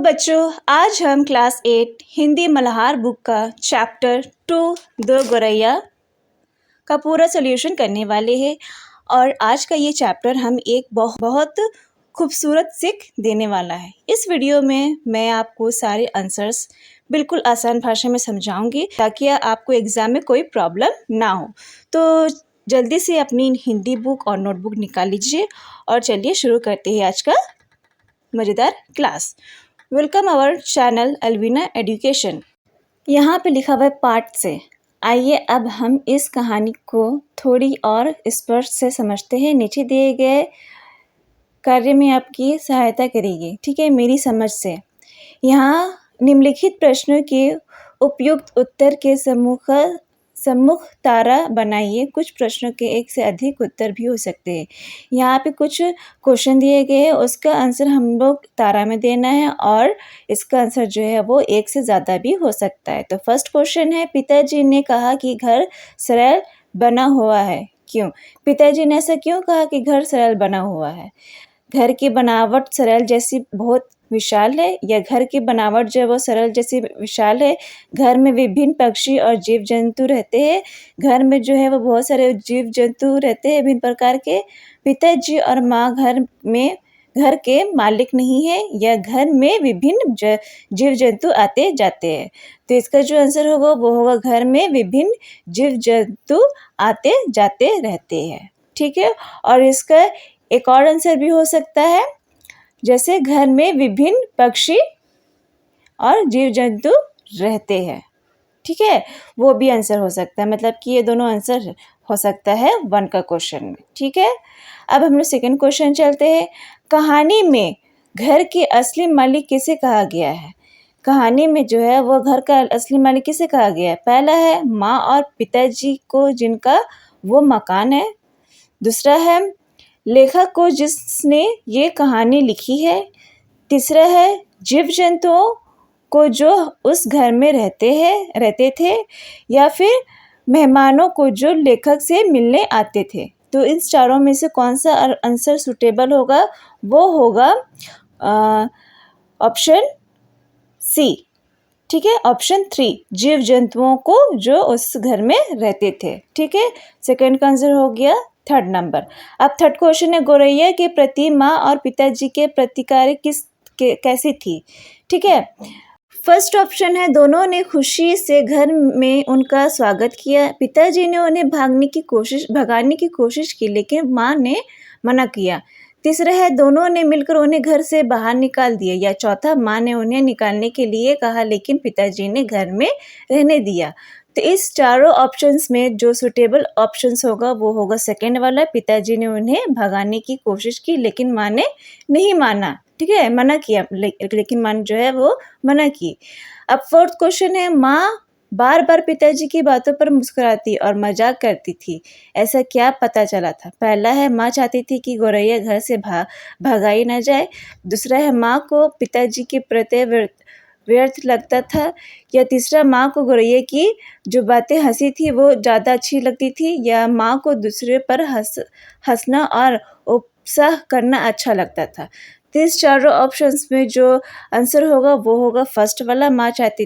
बच्चों, आज हम क्लास 8 हिंदी मल्हार बुक का चैप्टर 2 दो गौरैया का पूरा सॉल्यूशन करने वाले हैं। और आज का ये चैप्टर हम एक बहुत खूबसूरत सीख देने वाला है। इस वीडियो में मैं आपको सारे आंसर्स बिल्कुल आसान भाषा में समझाऊंगी ताकि आपको एग्ज़ाम में कोई प्रॉब्लम ना हो। तो जल्दी से अपनी हिंदी बुक और नोटबुक निकाल लीजिए और चलिए शुरू करते हैं आज का मज़ेदार class. Welcome our channel Alvina education. यहाँ पे लिखा हुआ है पार्ट से। आइए अब हम इस कहानी को थोड़ी और स्पष्ट से समझते हैं। नीचे दिए गए कार्य में आपकी सहायता करेगी, ठीक है, मेरी समझ से। यहाँ निम्नलिखित प्रश्नों के उपयुक्त उत्तर के सम्मुख तारा बनाइए। कुछ प्रश्नों के एक से अधिक उत्तर भी हो सकते हैं। यहाँ पे कुछ क्वेश्चन दिए गए हैं, उसका आंसर हम लोग तारा में देना है और इसका आंसर जो है वो एक से ज़्यादा भी हो सकता है। तो फर्स्ट क्वेश्चन है, पिताजी ने कहा कि घर सरल बना हुआ है। क्यों? पिताजी ने ऐसा क्यों कहा कि घर सरल बना हुआ है? घर की बनावट सरल जैसी बहुत विशाल है, या घर की बनावट जो है वो सरल जैसी विशाल है? घर में विभिन्न पक्षी और जीव जंतु रहते हैं। घर में जो है वो बहुत सारे जीव जंतु रहते हैं विभिन्न प्रकार के। पिताजी और माँ घर के मालिक नहीं है, या घर में विभिन्न जीव जंतु आते जाते हैं? तो इसका जो आंसर होगा वो होगा घर में विभिन्न जीव जंतु आते जाते रहते हैं, ठीक है। और इसका एक और आंसर भी हो सकता है, जैसे घर में विभिन्न पक्षी और जीव जंतु रहते हैं, ठीक है, वो भी आंसर हो सकता है। मतलब कि ये दोनों आंसर हो सकता है 1 का क्वेश्चन में, ठीक है। अब हम लोग सेकेंड क्वेश्चन चलते हैं। कहानी में घर के असली मालिक किसे कहा गया है? कहानी में जो है वो घर का असली मालिक किसे कहा गया है? पहला है माँ और पिताजी को, जिनका वो मकान है। दूसरा है लेखक को, जिसने ये कहानी लिखी है। तीसरा है जीव जंतुओं को जो उस घर में रहते थे, या फिर मेहमानों को जो लेखक से मिलने आते थे। तो इन चारों में से कौन सा आंसर सूटेबल होगा? वो होगा ऑप्शन सी, ठीक है, ऑप्शन 3, जीव जंतुओं को जो उस घर में रहते थे, ठीक है। सेकंड का आंसर हो गया 3rd नंबर। अब थर्ड क्वेश्चन है, गौरैया के प्रति माँ और पिताजी के प्रतिक्रिया कैसी थी? ठीक है। फर्स्ट ऑप्शन है, दोनों ने खुशी से घर में उनका स्वागत किया। पिताजी ने उन्हें भगाने की कोशिश की, लेकिन माँ ने मना किया। तीसरा है, दोनों ने मिलकर उन्हें घर से बाहर निकाल दिया। या चौथा, माँ ने उन्हें निकालने के लिए कहा, लेकिन पिताजी ने घर में रहने दिया। तो इस चारों ऑप्शंस में जो सुटेबल ऑप्शंस होगा वो होगा सेकंड वाला, पिताजी ने उन्हें भगाने की कोशिश की लेकिन माँ ने नहीं माना, ठीक है, मना किया, लेकिन माँ जो है वो मना की। अब फोर्थ क्वेश्चन है, माँ बार बार पिताजी की बातों पर मुस्कुराती और मजाक करती थी, ऐसा क्या पता चला था? पहला है, माँ चाहती थी कि गौरैया घर से भगाई न जाए। दूसरा है, माँ को पिताजी के प्रति व्यर्थ लगता था। या तीसरा, माँ को गौरैया की जो बातें हंसी थी वो ज़्यादा अच्छी लगती थी। या माँ को दूसरे पर हंसना और उपहास करना अच्छा लगता था। तो इस चारों ऑप्शंस में जो आंसर होगा वो होगा फर्स्ट वाला, माँ चाहती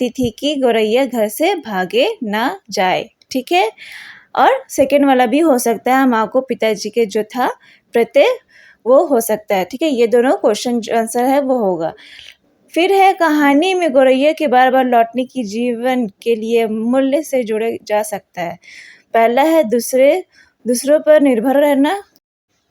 थी कि गौरैया घर से भागे ना जाए, ठीक है। और सेकेंड वाला भी हो सकता है, माँ को पिताजी के जो था प्रत्यय वो हो सकता है, ठीक है। ये दोनों क्वेश्चन जो आंसर है वो होगा। फिर है, कहानी में गौरैया के बार बार लौटने की जीवन के लिए मूल्य से जोड़े जा सकता है। पहला है, दूसरों पर निर्भर रहना,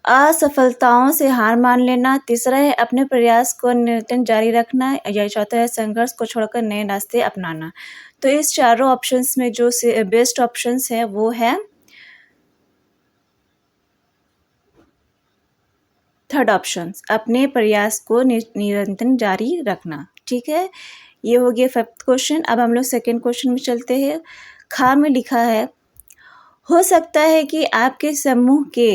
असफलताओं से हार मान लेना। तीसरा है, अपने प्रयास को निरंतर जारी रखना। या चौथा है, संघर्ष को छोड़कर नए रास्ते अपनाना। तो इस चारों ऑप्शंस में जो बेस्ट ऑप्शंस है वो है थर्ड ऑप्शन, अपने प्रयास को निरंतर जारी रखना, ठीक है। ये हो गया 5th क्वेश्चन। अब हम लोग सेकेंड क्वेश्चन में चलते हैं। खा में लिखा है, हो सकता है कि आपके समूह के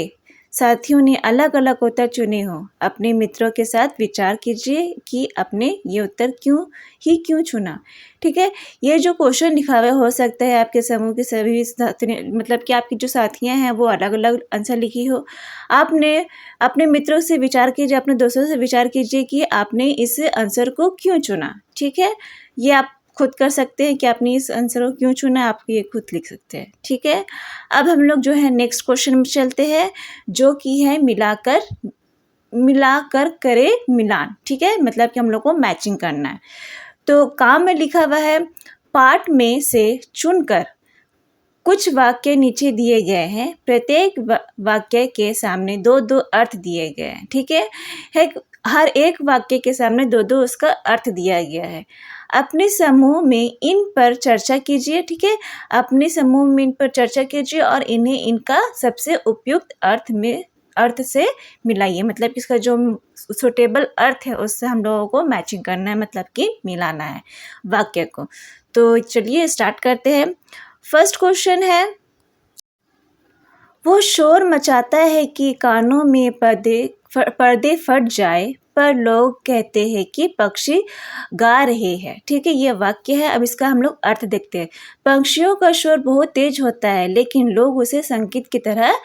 साथियों ने अलग अलग उत्तर चुने हों। अपने मित्रों के साथ विचार कीजिए कि आपने ये उत्तर क्यों चुना। ठीक है, ये जो क्वेश्चन लिखा हुआ है, हो सकता है आपके समूह के सभी साथी ने, मतलब कि आपकी जो साथियां हैं वो अलग अलग आंसर लिखी हो। आपने अपने मित्रों से विचार कीजिए, अपने दोस्तों से विचार कीजिए कि आपने इस आंसर को क्यों चुना। ठीक है, ये आप खुद कर सकते हैं कि आपने इस आंसर को क्यों चुना, आप ये खुद लिख सकते हैं। ठीक है, अब हम लोग जो है नेक्स्ट क्वेश्चन में चलते हैं, जो कि है मिलाकर करे मिलान। ठीक है, मतलब कि हम लोग को मैचिंग करना है। तो काम में लिखा हुआ है, पाठ में से चुनकर कुछ वाक्य नीचे दिए गए हैं। प्रत्येक वाक्य के सामने दो दो अर्थ दिए गए हैं। ठीक है, हर एक वाक्य के सामने दो दो उसका अर्थ दिया गया है। अपने समूह में इन पर चर्चा कीजिए। ठीक है, अपने समूह में इन पर चर्चा कीजिए और इन्हें इनका सबसे उपयुक्त अर्थ से मिलाइए। मतलब इसका जो सुटेबल अर्थ है उससे हम लोगों को मैचिंग करना है, मतलब कि मिलाना है वाक्य को। तो चलिए स्टार्ट करते हैं। फर्स्ट क्वेश्चन है, वो शोर मचाता है कि कानों में पर्दे फट जाए, पर लोग कहते हैं कि पक्षी गा रहे हैं। ठीक है, ये वाक्य है। अब इसका हम लोग अर्थ देखते हैं। पक्षियों का शोर बहुत तेज होता है, लेकिन लोग उसे संगीत की तरह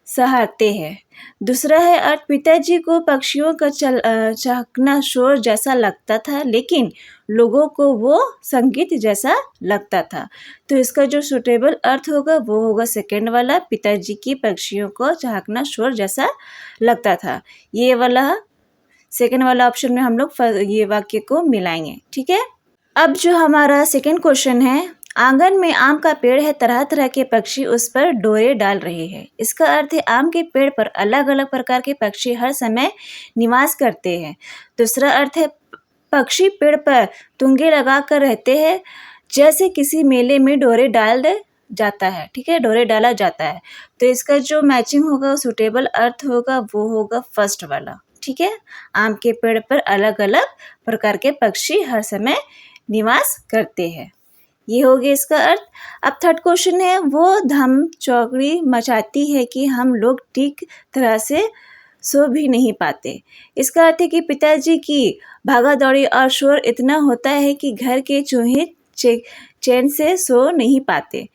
सहारते हैं। दूसरा है अर्थ, पिताजी को पक्षियों का चहकना शोर जैसा लगता था, लेकिन लोगों को वो संगीत जैसा लगता था। तो इसका जो सुटेबल अर्थ होगा वो होगा सेकेंड वाला, पिताजी की पक्षियों को चहकना शोर जैसा लगता था। ये वाला सेकेंड वाला ऑप्शन में हम लोग ये वाक्य को मिलाएंगे। ठीक है, अब जो हमारा सेकेंड क्वेश्चन है, आंगन में आम का पेड़ है, तरह तरह के पक्षी उस पर डोरे डाल रहे हैं। इसका अर्थ है, आम के पेड़ पर अलग अलग प्रकार के पक्षी हर समय निवास करते हैं। दूसरा अर्थ है, पक्षी पेड़ पर तुंगे लगा कर रहते हैं, जैसे किसी मेले में डोरे डाल जाता है। ठीक है, डोरे डाला जाता है। तो इसका जो मैचिंग होगा, सुटेबल अर्थ होगा, वो होगा फर्स्ट वाला। ठीक है, आम के पेड़ पर अलग अलग प्रकार के पक्षी हर समय निवास करते हैं। ये हो गया इसका अर्थ। अब थर्ड क्वेश्चन है, वो धम चौकड़ी मचाती है कि हम लोग ठीक तरह से सो भी नहीं पाते। इसका अर्थ है कि पिताजी की भागा दौड़ी और शोर इतना होता है कि घर के चूहे चैन से सो नहीं पाते।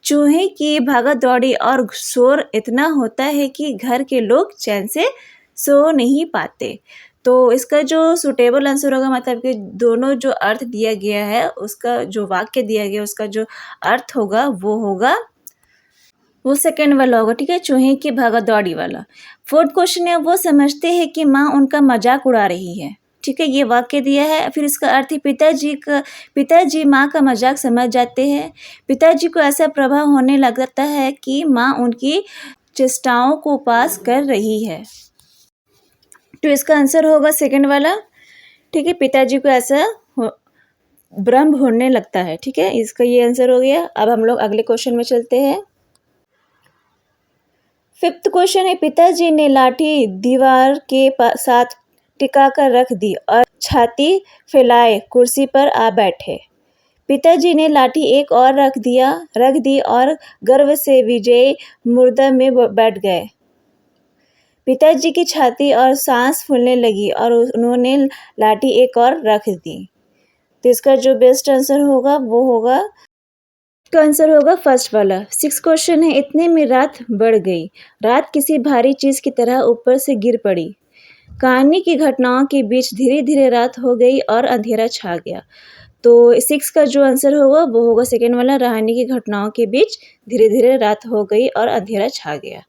चूहे की भागा दौड़ी और शोर इतना होता है कि घर के लोग चैन से सो नहीं पाते। तो इसका जो सुटेबल आंसर होगा, मतलब कि दोनों जो अर्थ दिया गया है, उसका जो वाक्य दिया गया उसका जो अर्थ होगा वो सेकेंड वाला होगा। ठीक है, चूहे की भागा दौड़ी वाला। फोर्थ क्वेश्चन है, वो समझते हैं कि माँ उनका मजाक उड़ा रही है। ठीक है, ये वाक्य दिया है। फिर इसका अर्थ है, पिताजी माँ का मजाक समझ जाते हैं। पिताजी को ऐसा प्रभाव होने लगता है कि माँ उनकी चेष्टाओं को पास कर रही है। तो इसका आंसर होगा सेकंड वाला। ठीक है, पिताजी को ऐसा भ्रम होने लगता है। ठीक है, इसका ये आंसर हो गया। अब हम लोग अगले क्वेश्चन में चलते हैं। फिफ्थ क्वेश्चन है, पिताजी ने लाठी दीवार के साथ टिका कर रख दी और छाती फैलाए कुर्सी पर आ बैठे। पिताजी ने लाठी एक और रख दी और गर्व से विजयी मुद्रा में बैठ गए। पिताजी की छाती और सांस फूलने लगी और उन्होंने लाठी एक और रख दी। तो इसका जो बेस्ट आंसर होगा वो होगा, इसका आंसर होगा फर्स्ट वाला। सिक्स क्वेश्चन है, इतने में रात बढ़ गई। रात किसी भारी चीज की तरह ऊपर से गिर पड़ी। कहानी की घटनाओं के बीच धीरे धीरे रात हो गई और अंधेरा छा गया। तो सिक्स का जो आंसर होगा वो होगा सेकेंड वाला, कहानी की घटनाओं के बीच धीरे धीरे रात हो गई और अंधेरा छा गया।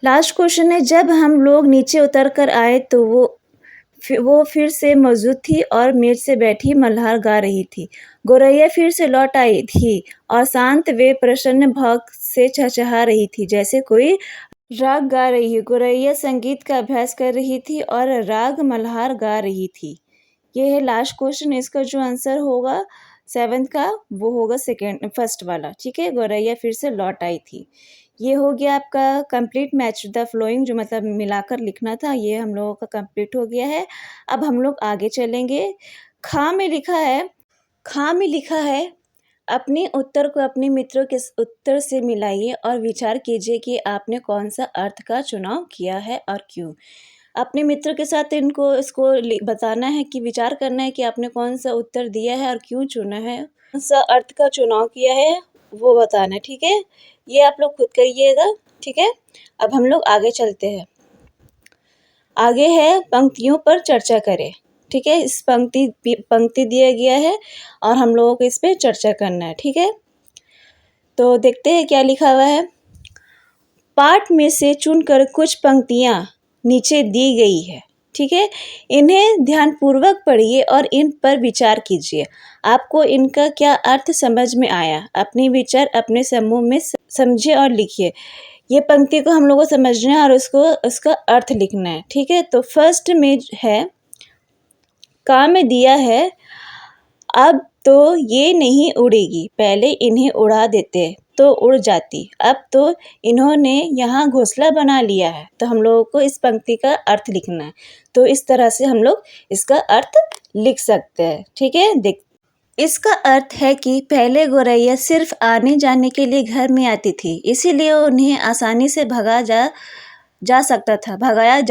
लास्ट क्वेश्चन है, जब हम लोग नीचे उतर कर आए तो वो फिर से मौजूद थी और मेज से बैठी मल्हार गा रही थी। गौरैया फिर से लौट आई थी और शांत वे प्रसन्न भाव से चहचहा रही थी, जैसे कोई राग गा रही है। गौरैया संगीत का अभ्यास कर रही थी और राग मल्हार गा रही थी। ये है लास्ट क्वेश्चन। इसका जो आंसर होगा सेवेंथ का वो होगा फर्स्ट वाला। ठीक है, गौरैया फिर से लौट आई थी। ये हो गया आपका कंप्लीट मैच द फ्लोइंग, जो मतलब मिलाकर लिखना था, ये हम लोगों का कंप्लीट हो गया है। अब हम लोग आगे चलेंगे। खा में लिखा है अपने उत्तर को अपने मित्रों के उत्तर से मिलाइए और विचार कीजिए कि आपने कौन सा अर्थ का चुनाव किया है और क्यों। अपने मित्रों के साथ इनको इसको बताना है कि विचार करना है कि आपने कौन सा उत्तर दिया है और क्यों चुना है, कौन सा अर्थ का चुनाव किया है वो बताना है, ठीक है। ये आप लोग खुद करिएगा, ठीक है। अब हम लोग आगे चलते हैं। आगे है पंक्तियों पर चर्चा करें, ठीक है। इस पंक्ति दिया गया है और हम लोगों को इस पे चर्चा करना है, ठीक है। तो देखते हैं क्या लिखा हुआ है। पाठ में से चुनकर कुछ पंक्तियाँ नीचे दी गई है, ठीक है। इन्हें ध्यानपूर्वक पढ़िए और इन पर विचार कीजिए। आपको इनका क्या अर्थ समझ में आया? अपने विचार अपने समूह में समझिए और लिखिए। ये पंक्ति को हम लोगों को समझना है और उसका अर्थ लिखना है, ठीक है। तो फर्स्ट में है, काम में दिया है, अब तो ये नहीं उड़ेगी, पहले इन्हें उड़ा देते तो उड़ जाती, अब तो इन्होंने यहाँ घोंसला बना लिया है। तो हम लोगों को इस पंक्ति का अर्थ लिखना है। तो इस तरह से हम लोग इसका अर्थ लिख सकते हैं, ठीक है। देख, इसका अर्थ है कि पहले गौरैया सिर्फ आने जाने के लिए घर में आती थी, इसीलिए उन्हें आसानी से भगाया जा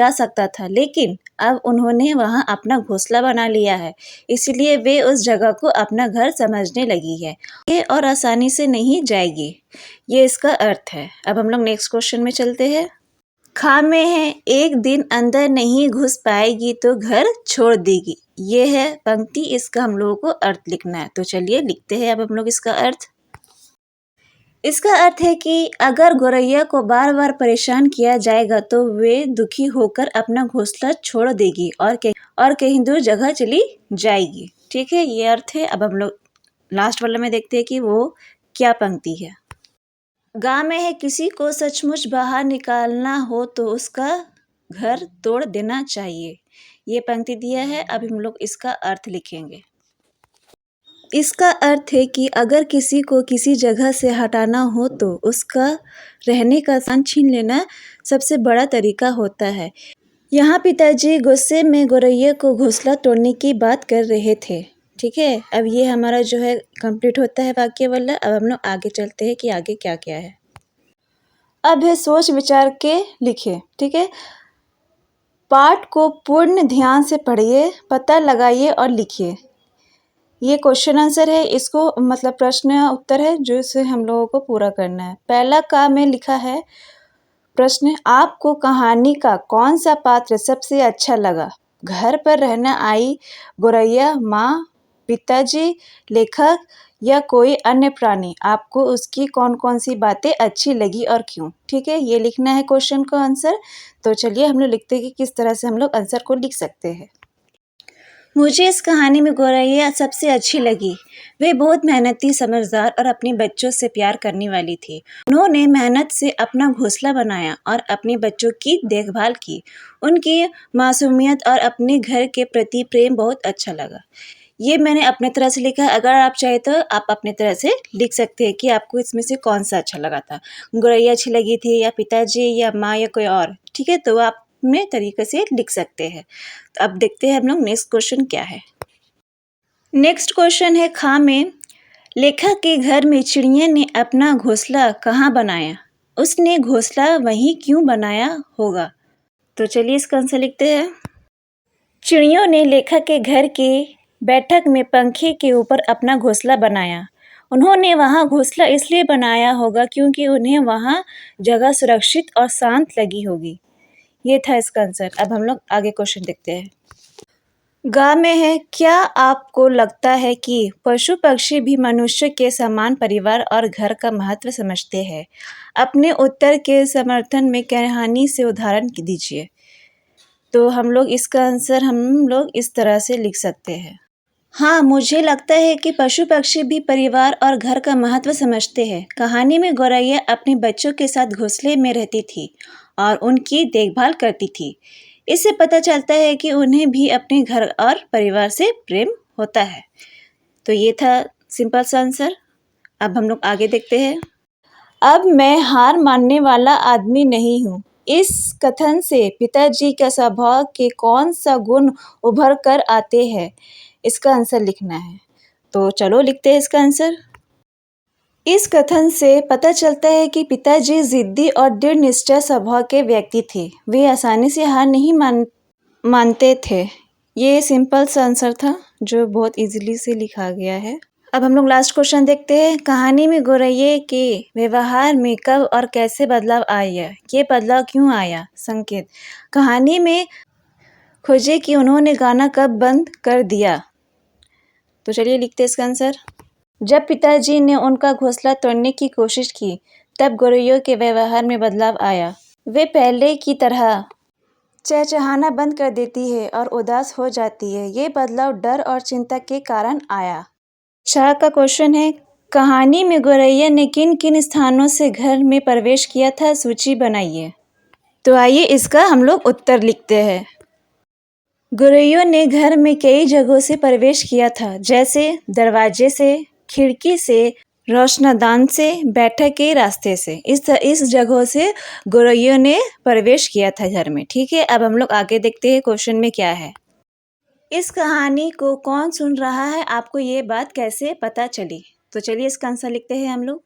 सकता था, लेकिन अब उन्होंने वहाँ अपना घोंसला बना लिया है, इसलिए वे उस जगह को अपना घर समझने लगी है ये और आसानी से नहीं जाएगी। ये इसका अर्थ है। अब हम लोग नेक्स्ट क्वेश्चन में चलते हैं। खा में है, एक दिन अंदर नहीं घुस पाएगी तो घर छोड़ देगी। ये है पंक्ति, इसका हम लोगों को अर्थ लिखना है। तो चलिए लिखते हैं अब हम लोग इसका अर्थ। इसका अर्थ है कि अगर गौरैया को बार बार परेशान किया जाएगा तो वे दुखी होकर अपना घोंसला छोड़ देगी और कहीं दूर जगह चली जाएगी, ठीक है। ये अर्थ है। अब हम लोग लास्ट वाला में देखते हैं कि वो क्या पंक्ति है। गा में है, किसी को सचमुच बाहर निकालना हो तो उसका घर तोड़ देना चाहिए। ये पंक्ति दिया है। अब हम लोग इसका अर्थ लिखेंगे। इसका अर्थ है कि अगर किसी को किसी जगह से हटाना हो तो उसका रहने का स्थान छीन लेना सबसे बड़ा तरीका होता है। यहाँ पिताजी गुस्से में गौरैया को घोंसला तोड़ने की बात कर रहे थे, ठीक है। अब ये हमारा जो है कंप्लीट होता है वाक्य वाला। अब हम लोग आगे चलते हैं कि आगे क्या क्या है। अब है सोच विचार के लिखे, ठीक है। पाठ को पूर्ण ध्यान से पढ़िए, पता लगाइए और लिखिए। ये क्वेश्चन आंसर है, इसको मतलब प्रश्न उत्तर है जो इसे हम लोगों को पूरा करना है। पहला का में लिखा है प्रश्न, आपको कहानी का कौन सा पात्र सबसे अच्छा लगा? घर पर रहना आई गौरैया, माँ, पिताजी, लेखक या कोई अन्य प्राणी? आपको उसकी कौन कौन सी बातें अच्छी लगी और क्यों, ठीक है। ये लिखना है क्वेश्चन का आंसर। तो चलिए हम लोग लिखते हैं कि किस तरह से हम लोग आंसर को लिख सकते हैं। मुझे इस कहानी में गौरैया सबसे अच्छी लगी। वे बहुत मेहनती, समझदार और अपने बच्चों से प्यार करने वाली थी। उन्होंने मेहनत से अपना घोंसला बनाया और अपने बच्चों की देखभाल की। उनकी मासूमियत और अपने घर के प्रति प्रेम बहुत अच्छा लगा। ये मैंने अपने तरह से लिखा है। अगर आप चाहे तो आप अपने तरह से लिख सकते हैं कि आपको इसमें से कौन सा अच्छा लगा था, गौरैया अच्छी लगी थी या पिताजी या माँ या कोई और, ठीक है। तो आप अपने तरीके से लिख सकते हैं। तो अब देखते हैं हम लोग नेक्स्ट क्वेश्चन क्या है। नेक्स्ट क्वेश्चन है खा में, लेखक के घर में चिड़िया ने अपना घोंसला कहाँ बनाया? उसने घोंसला वहीं क्यों बनाया होगा? तो चलिए इसका आंसर लिखते हैं। चिड़ियों ने लेखक के घर की बैठक में पंखे के ऊपर अपना घोंसला बनाया। उन्होंने वहाँ घोंसला इसलिए बनाया होगा क्योंकि उन्हें वहाँ जगह सुरक्षित और शांत लगी होगी। ये था इसका आंसर। अब हम लोग आगे क्वेश्चन देखते हैं। गा में है, क्या आपको लगता है कि पशु पक्षी भी मनुष्य के समान परिवार और घर का महत्व समझते हैं? अपने उत्तर के समर्थन में कहानी से उदाहरण दीजिए। तो हम लोग इसका आंसर हम लोग इस तरह से लिख सकते हैं। हाँ, मुझे लगता है कि पशु पक्षी भी परिवार और घर का महत्व समझते हैं। कहानी में गौरैया अपने बच्चों के साथ घोंसले में रहती थी और उनकी देखभाल करती थी। इससे पता चलता है कि उन्हें भी अपने घर और परिवार से प्रेम होता है। तो ये था सिंपल सा आंसर। अब हम लोग आगे देखते हैं। अब मैं हार मानने वाला आदमी नहीं हूँ। इस कथन से पिताजी का स्वभाव के कौन सा गुण उभर कर आते हैं? इसका आंसर लिखना है। तो चलो लिखते हैं इसका आंसर। इस कथन से पता चलता है कि पिताजी जिद्दी और दृढ़ निष्ठा स्वभाव के व्यक्ति थे। वे आसानी से हार नहीं मानते थे। ये सिंपल सा आंसर था जो बहुत इजीली से लिखा गया है। अब हम लोग लास्ट क्वेश्चन देखते हैं। कहानी में गौरैया के व्यवहार में कब और कैसे बदलाव आया? ये बदलाव क्यों आया? संकेत। कहानी में खोजे कि उन्होंने गाना कब बंद कर दिया। तो चलिए लिखते हैं इसका आंसर। जब पिताजी ने उनका घोंसला तोड़ने की कोशिश की तब गौरैया के व्यवहार में बदलाव आया। वे पहले की तरह चहचहाना बंद कर देती है और उदास हो जाती है। ये बदलाव डर और चिंता के कारण आया। 4 का क्वेश्चन है, कहानी में गौरैया ने किन किन स्थानों से घर में प्रवेश किया था? सूची बनाइए। तो आइए इसका हम लोग उत्तर लिखते हैं। गौरैया ने घर में कई जगहों से प्रवेश किया था, जैसे दरवाजे से, खिड़की से, रोशनदान से, बैठक के रास्ते से। इस जगहों से गौरैया ने प्रवेश किया था घर में। ठीक है, अब हम लोग आगे देखते हैं क्वेश्चन में क्या है। इस कहानी को कौन सुन रहा है? आपको ये बात कैसे पता चली? तो चलिए इसका आंसर लिखते हैं हम लोग।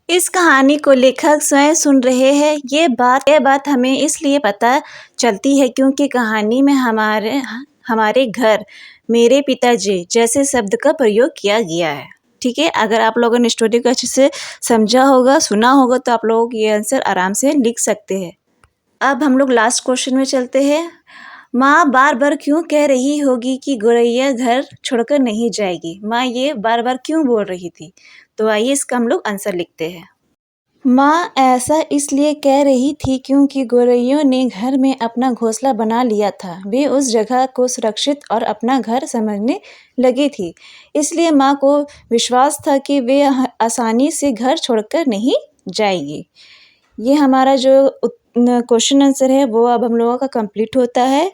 इस कहानी को लेखक स्वयं सुन रहे हैं। ये बात हमें इसलिए पता चलती है क्योंकि कहानी में हमारे घर, मेरे पिताजी जैसे शब्द का प्रयोग किया गया है। ठीक है, अगर आप लोगों ने स्टोरी को अच्छे से समझा होगा, सुना होगा, तो आप लोग ये आंसर आराम से लिख सकते हैं। अब हम लोग लास्ट क्वेश्चन में चलते हैं। माँ बार बार क्यों कह रही होगी कि गौरैया घर छोड़कर नहीं जाएगी? माँ ये बार बार क्यों बोल रही थी? तो आइए इसका हम लोग आंसर लिखते हैं। माँ ऐसा इसलिए कह रही थी क्योंकि गौरैया ने घर में अपना घोंसला बना लिया था। वे उस जगह को सुरक्षित और अपना घर समझने लगी थी। इसलिए माँ को विश्वास था कि वे आसानी से घर छोड़कर नहीं जाएगी। ये हमारा जो क्वेश्चन आंसर है वो अब हम लोगों का कंप्लीट होता है।